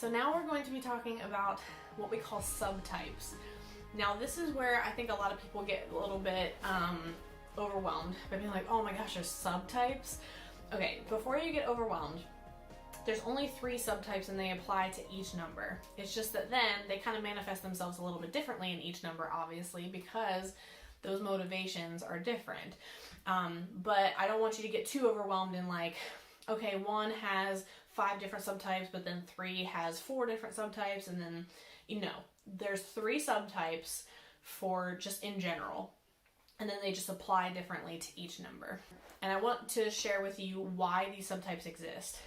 so now we're going to be talking about what we call subtypes. Now this is where I think a lot of people get a little bit overwhelmed by being like, oh my gosh, there's subtypes. Okay, before you get overwhelmed, there's only 3 subtypes and they apply to each number. It's just that then they kind of manifest themselves a little bit differently in each number, obviously, because those motivations are different. But I don't want you to get too overwhelmed in like, okay, 1 has 5 different subtypes, but then 3 has 4 different subtypes, and then, there's 3 subtypes for just in general, and then they just apply differently to each number. And I want to share with you why these subtypes exist.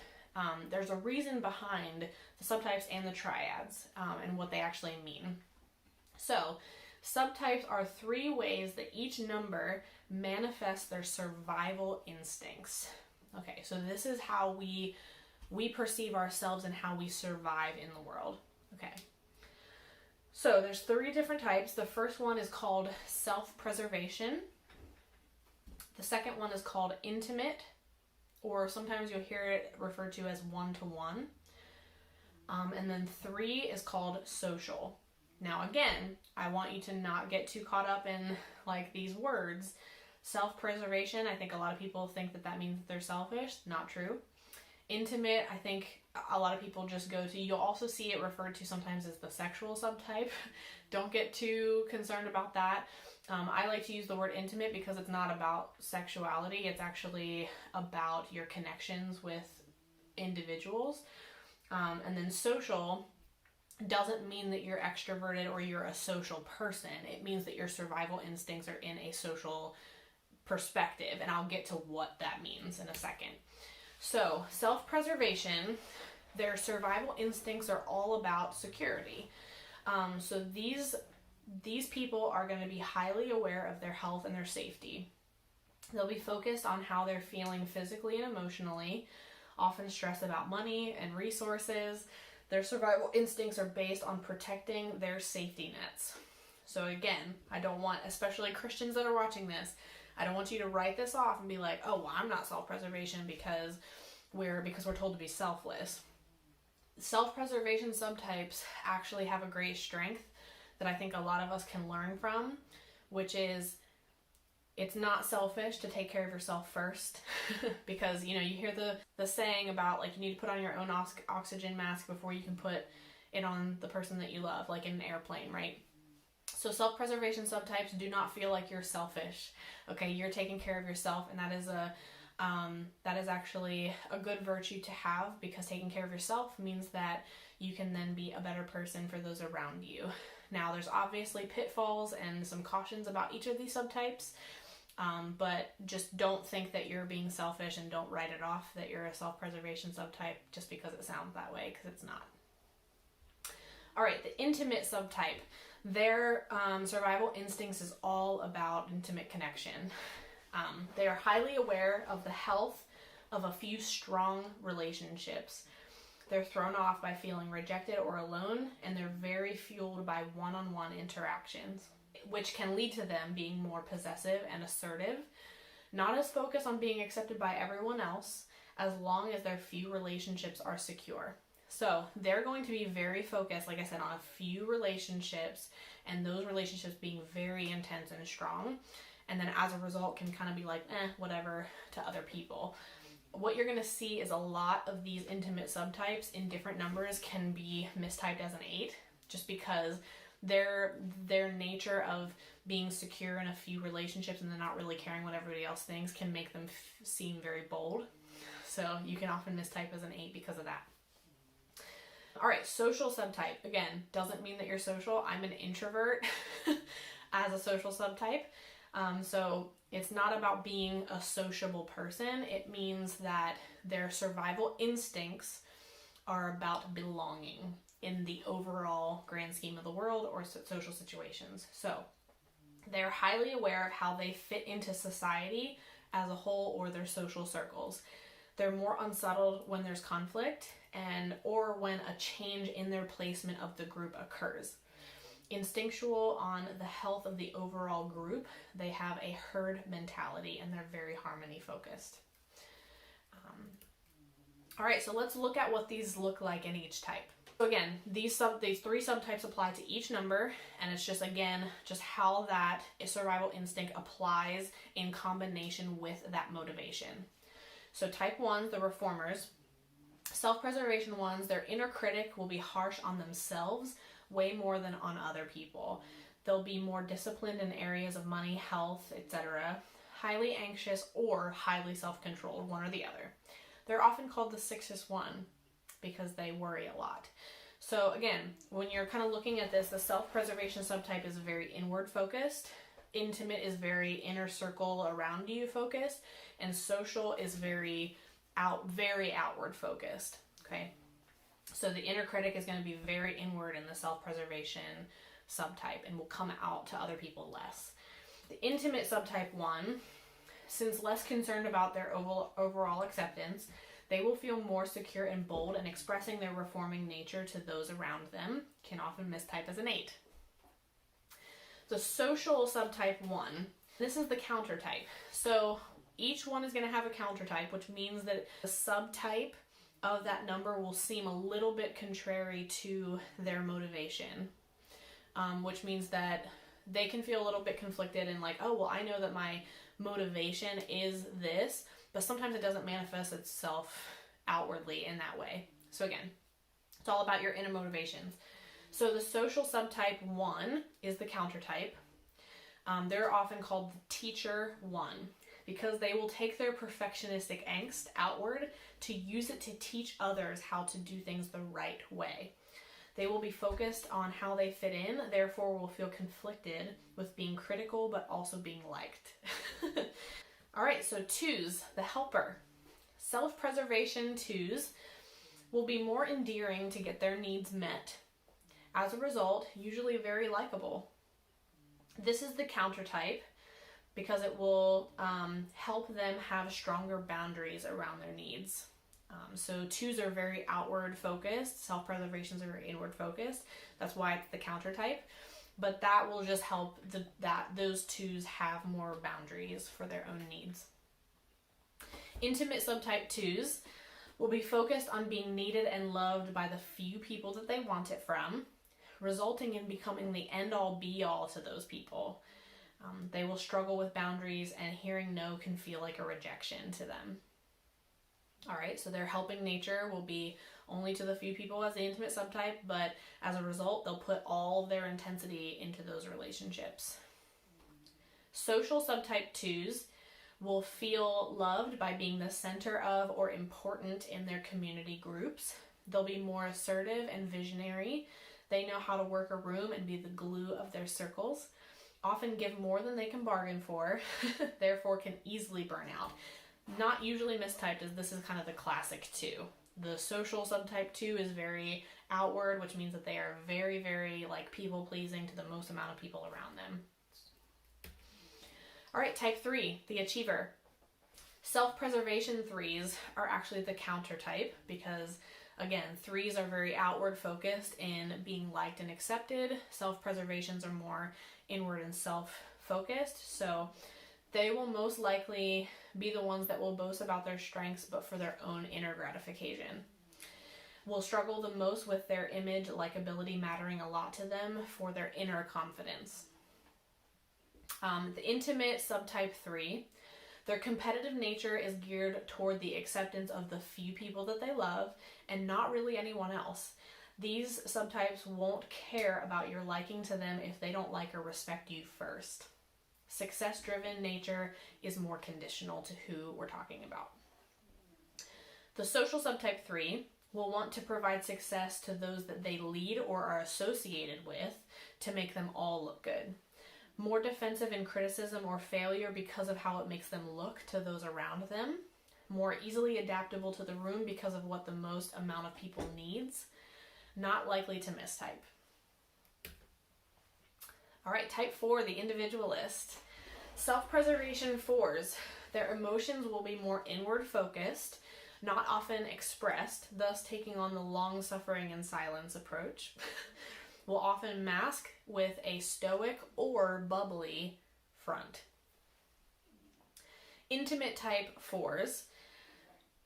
There's a reason behind the subtypes and the triads, and what they actually mean. So, subtypes are 3 ways that each number manifests their survival instincts. Okay, so this is how we perceive ourselves and how we survive in the world. Okay. So there's 3 different types. The first one is called self-preservation. The second one is called intimate, or sometimes you'll hear it referred to as one-to-one. And then 3 is called social. Now again, I want you to not get too caught up in like these words. Self-preservation, I think a lot of people think that means that they're selfish. Not true. Intimate, I think a lot of people just go to, you'll also see it referred to sometimes as the sexual subtype. Don't get too concerned about that. I like to use the word intimate because it's not about sexuality. It's actually about your connections with individuals. And then social doesn't mean that you're extroverted or you're a social person. It means that your survival instincts are in a social perspective, and I'll get to what that means in a second. So, self-preservation, their survival instincts are all about security. So these people are going to be highly aware of their health and their safety. They'll be focused on how they're feeling physically and emotionally, often stressed about money and resources. Their survival instincts are based on protecting their safety nets. So again, I don't want, especially Christians that are watching this, I don't want you to write this off and be like, oh, well, I'm not self-preservation because we're told to be selfless. Self-preservation subtypes actually have a great strength that I think a lot of us can learn from, which is it's not selfish to take care of yourself first. Because, you hear the saying about like you need to put on your own oxygen mask before you can put it on the person that you love, like in an airplane, right? So self-preservation subtypes do not feel like you're selfish. Okay, you're taking care of yourself, and that is actually a good virtue to have, because taking care of yourself means that you can then be a better person for those around you. Now, there's obviously pitfalls and some cautions about each of these subtypes, but just don't think that you're being selfish, and don't write it off that you're a self-preservation subtype just because it sounds that way, because it's not. All right, the intimate subtype. Their survival instincts is all about intimate connection. They are highly aware of the health of a few strong relationships. They're thrown off by feeling rejected or alone, and they're very fueled by one-on-one interactions, which can lead to them being more possessive and assertive, not as focused on being accepted by everyone else, as long as their few relationships are secure. So they're going to be very focused, like I said, on a few relationships, and those relationships being very intense and strong. And then as a result can kind of be like, whatever to other people. What you're going to see is a lot of these intimate subtypes in different numbers can be mistyped as an 8, just because their nature of being secure in a few relationships and then not really caring what everybody else thinks can make them seem very bold. So you can often mistype as an 8 because of that. All right, social subtype, again, doesn't mean that you're social. I'm an introvert as a social subtype. So it's not about being a sociable person. It means that their survival instincts are about belonging in the overall grand scheme of the world or social situations. So they're highly aware of how they fit into society as a whole or their social circles. They're more unsettled when there's conflict or when a change in their placement of the group occurs. Instinctual on the health of the overall group, they have a herd mentality and they're very harmony focused. All right, so let's look at what these look like in each type. So again, these three subtypes apply to each number, and it's just, again, just how that survival instinct applies in combination with that motivation. So type 1, the reformers. Self-preservation ones, their inner critic will be harsh on themselves way more than on other people. They'll be more disciplined in areas of money, health, etc. Highly anxious or highly self-controlled, one or the other. They're often called the 6-1 because they worry a lot. So again, when you're kind of looking at this, the self-preservation subtype is very inward focused. Intimate is very inner circle around you focused, and social is very outward focused. Okay, so the inner critic is going to be very inward in the self-preservation subtype and will come out to other people less. The intimate subtype 1, since less concerned about their overall acceptance, they will feel more secure and bold, and expressing their reforming nature to those around them can often mistype as an 8. The social subtype 1, this is the counter type. So each one is going to have a counter type, which means that the subtype of that number will seem a little bit contrary to their motivation, which means that they can feel a little bit conflicted and like, oh, well, I know that my motivation is this, but sometimes it doesn't manifest itself outwardly in that way. So again, it's all about your inner motivations. So the social subtype 1 is the counter type. They're often called the teacher 1 because they will take their perfectionistic angst outward to use it to teach others how to do things the right way. They will be focused on how they fit in, therefore will feel conflicted with being critical but also being liked. All right, so 2s, the helper. Self-preservation 2s will be more endearing to get their needs met. As a result, usually very likable. This is the counter type because it will help them have stronger boundaries around their needs. So 2s are very outward focused. Self-preservations are very inward focused. That's why it's the counter type. But that will just help those 2s have more boundaries for their own needs. Intimate subtype 2s will be focused on being needed and loved by the few people that they want it from, resulting in becoming the end-all be-all to those people. They will struggle with boundaries, and hearing no can feel like a rejection to them. All right, so their helping nature will be only to the few people as the intimate subtype, but as a result, they'll put all their intensity into those relationships. Social subtype 2s will feel loved by being the center of or important in their community groups. They'll be more assertive and visionary. They know how to work a room and be the glue of their circles. Often give more than they can bargain for, therefore can easily burn out. Not usually mistyped, as this is kind of the classic 2. The social subtype 2 is very outward, which means that they are very, very like people-pleasing to the most amount of people around them. All right, type 3, the achiever. Self-preservation 3s are actually the counter type because, again, 3s are very outward focused in being liked and accepted. Self-preservations are more inward and self-focused. So they will most likely be the ones that will boast about their strengths, but for their own inner gratification. Will struggle the most with their image, likability mattering a lot to them for their inner confidence. The intimate subtype 3, their competitive nature is geared toward the acceptance of the few people that they love and not really anyone else. These subtypes won't care about your liking to them if they don't like or respect you first. Success-driven nature is more conditional to who we're talking about. The social subtype 3 will want to provide success to those that they lead or are associated with to make them all look good. More defensive in criticism or failure because of how it makes them look to those around them. More easily adaptable to the room because of what the most amount of people needs. Not likely to mistype. All right, type 4, the individualist. Self-preservation 4s, their emotions will be more inward focused, not often expressed, thus taking on the long-suffering and silence approach. Will often mask with a stoic or bubbly front. Intimate type 4s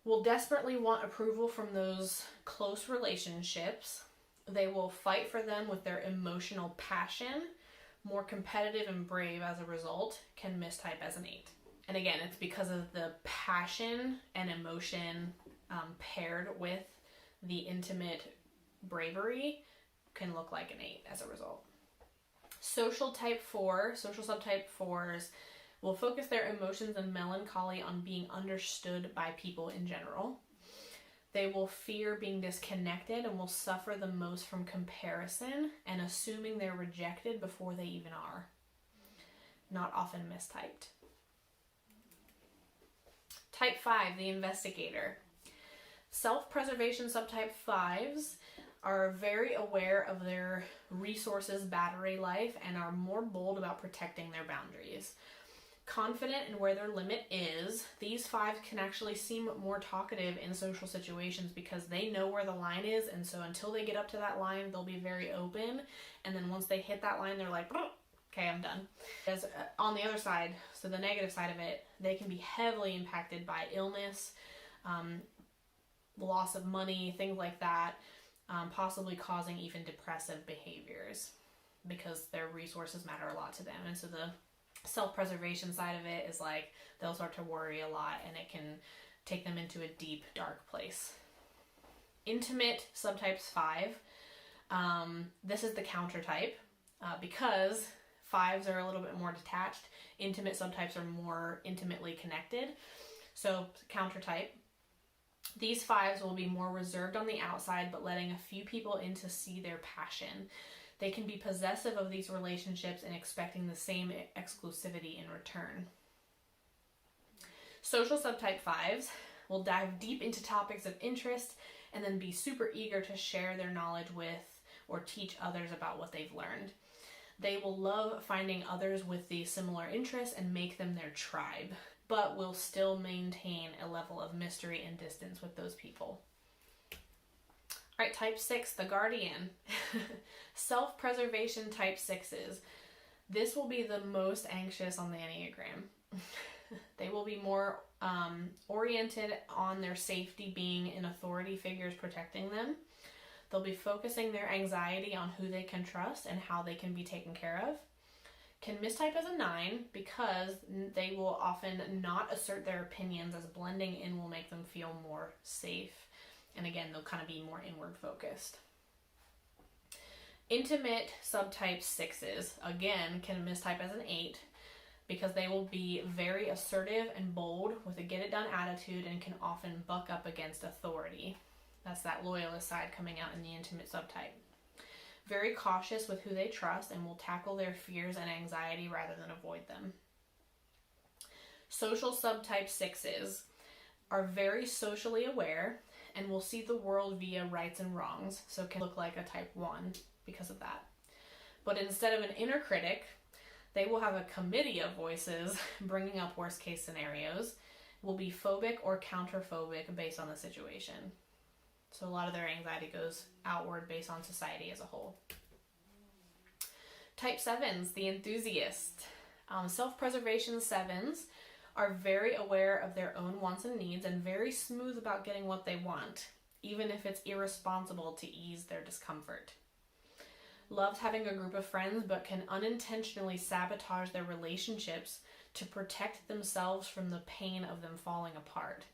will desperately want approval from those close relationships. They will fight for them with their emotional passion, more competitive and brave as a result, can mistype as an 8. And again, it's because of the passion and emotion paired with the intimate bravery can look like an 8 as a result. Social subtype 4s will focus their emotions and melancholy on being understood by people in general. They will fear being disconnected and will suffer the most from comparison and assuming they're rejected before they even are. Not often mistyped. Type 5, the investigator. Self-preservation subtype 5s are very aware of their resources battery life and are more bold about protecting their boundaries. Confident in where their limit is, these 5s can actually seem more talkative in social situations because they know where the line is, and so until they get up to that line, they'll be very open, and then once they hit that line, they're like, okay, I'm done. As on the other side, so the negative side of it, they can be heavily impacted by illness, loss of money, things like that, possibly causing even depressive behaviors because their resources matter a lot to them. And so the self-preservation side of it is like they'll start to worry a lot and it can take them into a deep, dark place. Intimate subtypes 5. This is the counter type because 5s are a little bit more detached. Intimate subtypes are more intimately connected. So counter type. These 5s will be more reserved on the outside, but letting a few people in to see their passion. They can be possessive of these relationships and expecting the same exclusivity in return. Social subtype 5s will dive deep into topics of interest and then be super eager to share their knowledge with or teach others about what they've learned. They will love finding others with these similar interests and make them their tribe, but will still maintain a level of mystery and distance with those people. All right, type 6, the guardian. Self-preservation type 6s. This will be the most anxious on the Enneagram. They will be more oriented on their safety being in authority figures protecting them. They'll be focusing their anxiety on who they can trust and how they can be taken care of. Can mistype as a 9 because they will often not assert their opinions, as blending in will make them feel more safe. And again, they'll kind of be more inward focused. Intimate subtype 6s, again, can mistype as an 8 because they will be very assertive and bold with a get-it-done attitude and can often buck up against authority. That's that loyalist side coming out in the intimate subtype. Very cautious with who they trust and will tackle their fears and anxiety rather than avoid them. Social subtype 6s are very socially aware and will see the world via rights and wrongs, so can look like a type 1 because of that. But instead of an inner critic, they will have a committee of voices bringing up worst case scenarios, will be phobic or counterphobic based on the situation. So a lot of their anxiety goes outward based on society as a whole. Type 7s, the enthusiast. Self-preservation 7s are very aware of their own wants and needs and very smooth about getting what they want, even if it's irresponsible to ease their discomfort. Loves having a group of friends, but can unintentionally sabotage their relationships to protect themselves from the pain of them falling apart.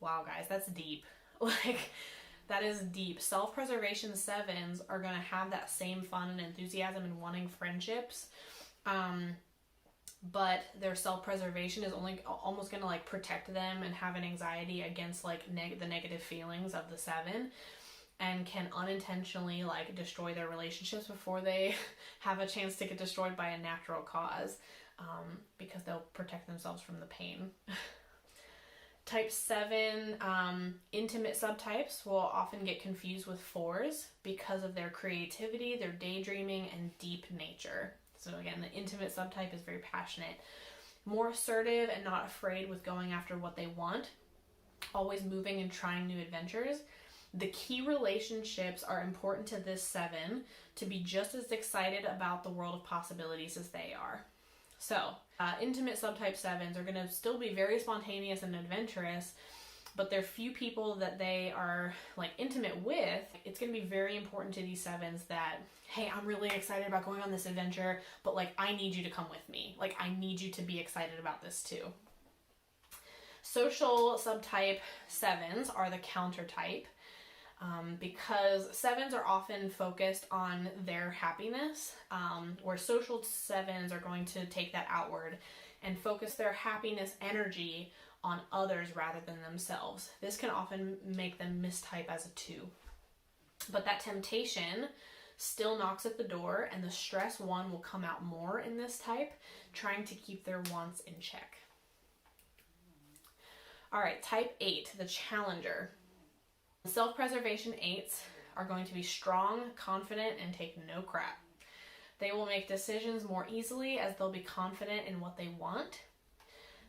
Wow, guys, that's deep. That is deep. Self-preservation 7s are going to have that same fun and enthusiasm and wanting friendships, but their self-preservation is almost going to protect them and have an anxiety against the negative feelings of the 7, and can unintentionally destroy their relationships before they have a chance to get destroyed by a natural cause, because they'll protect themselves from the pain. Type 7 intimate subtypes will often get confused with 4s because of their creativity, their daydreaming, and deep nature. So again, the intimate subtype is very passionate, more assertive and not afraid with going after what they want, always moving and trying new adventures. The key relationships are important to this 7 to be just as excited about the world of possibilities as they are. So, intimate subtype 7s are going to still be very spontaneous and adventurous, but there are few people that they are like intimate with. It's going to be very important to these sevens that, hey, I'm really excited about going on this adventure, but like I need you to come with me. Like I need you to be excited about this too. Social subtype sevens are the counter type. Because sevens are often focused on their happiness, where social sevens are going to take that outward and focus their happiness energy on others rather than themselves. This can often make them mistype as a 2. But that temptation still knocks at the door, and the stress 1 will come out more in this type, trying to keep their wants in check. All right, type 8, the challenger. Self-preservation 8s are going to be strong, confident, and take no crap. They will make decisions more easily as they'll be confident in what they want.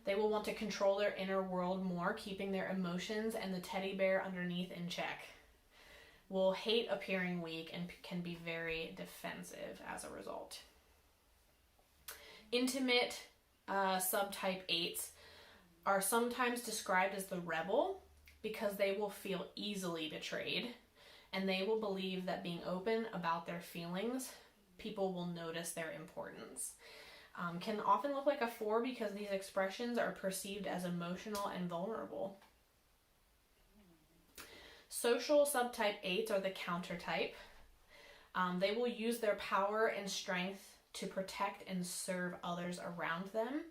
They will want to control their inner world more, keeping their emotions and the teddy bear underneath in check. Will hate appearing weak and can be very defensive as a result. Intimate subtype 8s are sometimes described as the rebel, because they will feel easily betrayed, and they will believe that being open about their feelings, people will notice their importance. Can often look like a 4 because these expressions are perceived as emotional and vulnerable. Social subtype 8s are the counter type. They will use their power and strength to protect and serve others around them.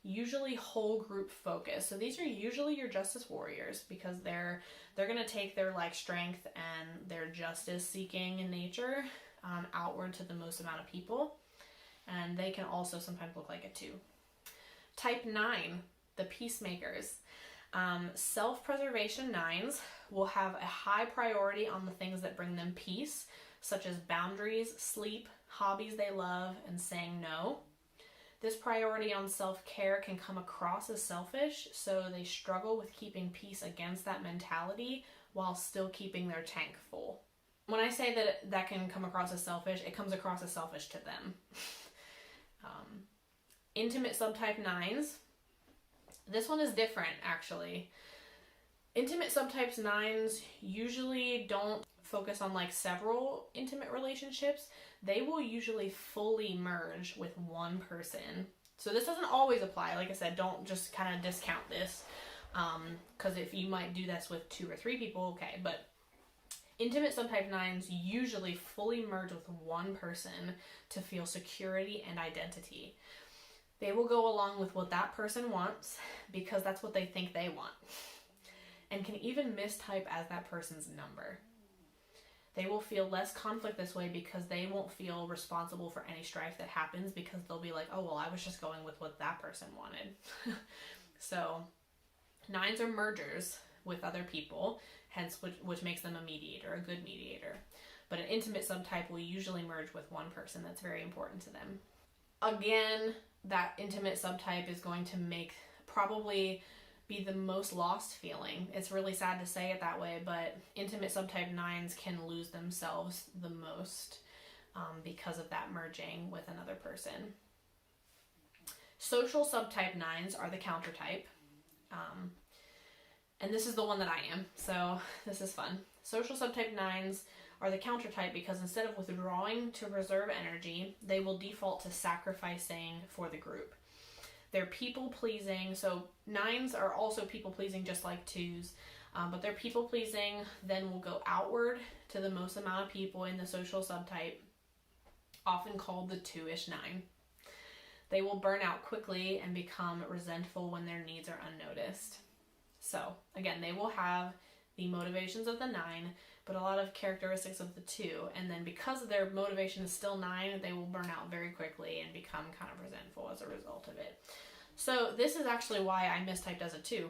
Usually whole group focus. So these are usually your justice warriors, because they're going to take their like strength and their justice seeking in nature outward to the most amount of people. And they can also sometimes look like a 2. Type 9, the peacemakers. Self-preservation 9s will have a high priority on the things that bring them peace, such as boundaries, sleep, hobbies they love, and saying no. This priority on self-care can come across as selfish, so they struggle with keeping peace against that mentality while still keeping their tank full. When I say that can come across as selfish, it comes across as selfish to them. Intimate subtype 9s. This one is different, actually. Intimate subtypes 9s usually don't focus on like several intimate relationships. They will usually fully merge with one person. So this doesn't always apply. Like I said, don't just kind of discount this, because if you might do this with 2 or 3 people, okay. But intimate subtype 9s usually fully merge with one person to feel security and identity. They will go along with what that person wants because that's what they think they want, and can even mistype as that person's number. They will feel less conflict this way because they won't feel responsible for any strife that happens, because they'll be like, oh, well, I was just going with what that person wanted. So 9s are mergers with other people, hence which makes them a mediator, a good mediator. But an intimate subtype will usually merge with one person. That's very important to them. Again, that intimate subtype is going to probably be the most lost feeling. It's really sad to say it that way, but intimate subtype 9s can lose themselves the most because of that merging with another person. Social subtype 9s are the counter type. And this is the one that I am, so this is fun. Social subtype 9s are the counter type because instead of withdrawing to reserve energy, they will default to sacrificing for the group. They're people-pleasing, so 9s are also people-pleasing just like 2s, but they're people-pleasing, then will go outward to the most amount of people in the social subtype, often called the 2-ish 9. They will burn out quickly and become resentful when their needs are unnoticed. So, again, they will have the motivations of the 9, but a lot of characteristics of the 2, and then because their motivation is still 9, they will burn out very quickly and become kind of resentful as a result of it. So this is actually why I mistyped as a 2.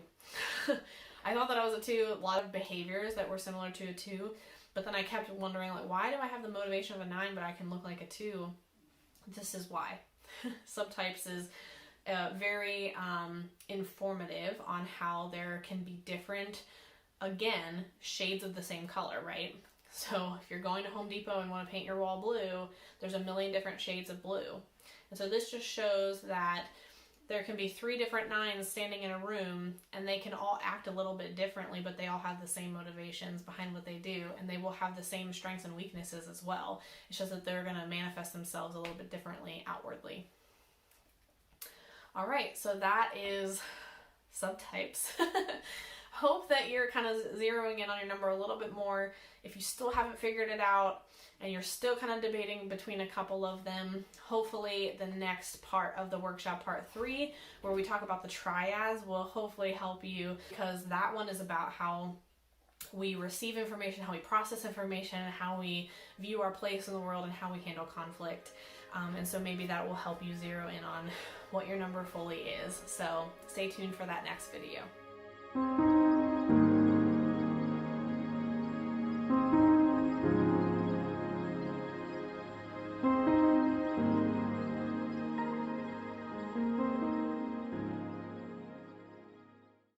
I thought that I was a 2, a lot of behaviors that were similar to a 2, but then I kept wondering, like, why do I have the motivation of a 9 but I can look like a 2? This is why. Subtypes is very informative on how there can be different, again, shades of the same color, right? So if you're going to Home Depot and want to paint your wall blue, there's a million different shades of blue. And so this just shows that there can be 3 different 9s standing in a room, and they can all act a little bit differently, but they all have the same motivations behind what they do, and they will have the same strengths and weaknesses as well. It's just that they're going to manifest themselves a little bit differently outwardly. All right, so that is subtypes. Hope that you're kind of zeroing in on your number a little bit more. If you still haven't figured it out and you're still kind of debating between a couple of them, hopefully the next part of the workshop, part 3, where we talk about the triads, will hopefully help you, because that one is about how we receive information, how we process information, how we view our place in the world, and how we handle conflict. And so maybe that will help you zero in on what your number fully is. So stay tuned for that next video.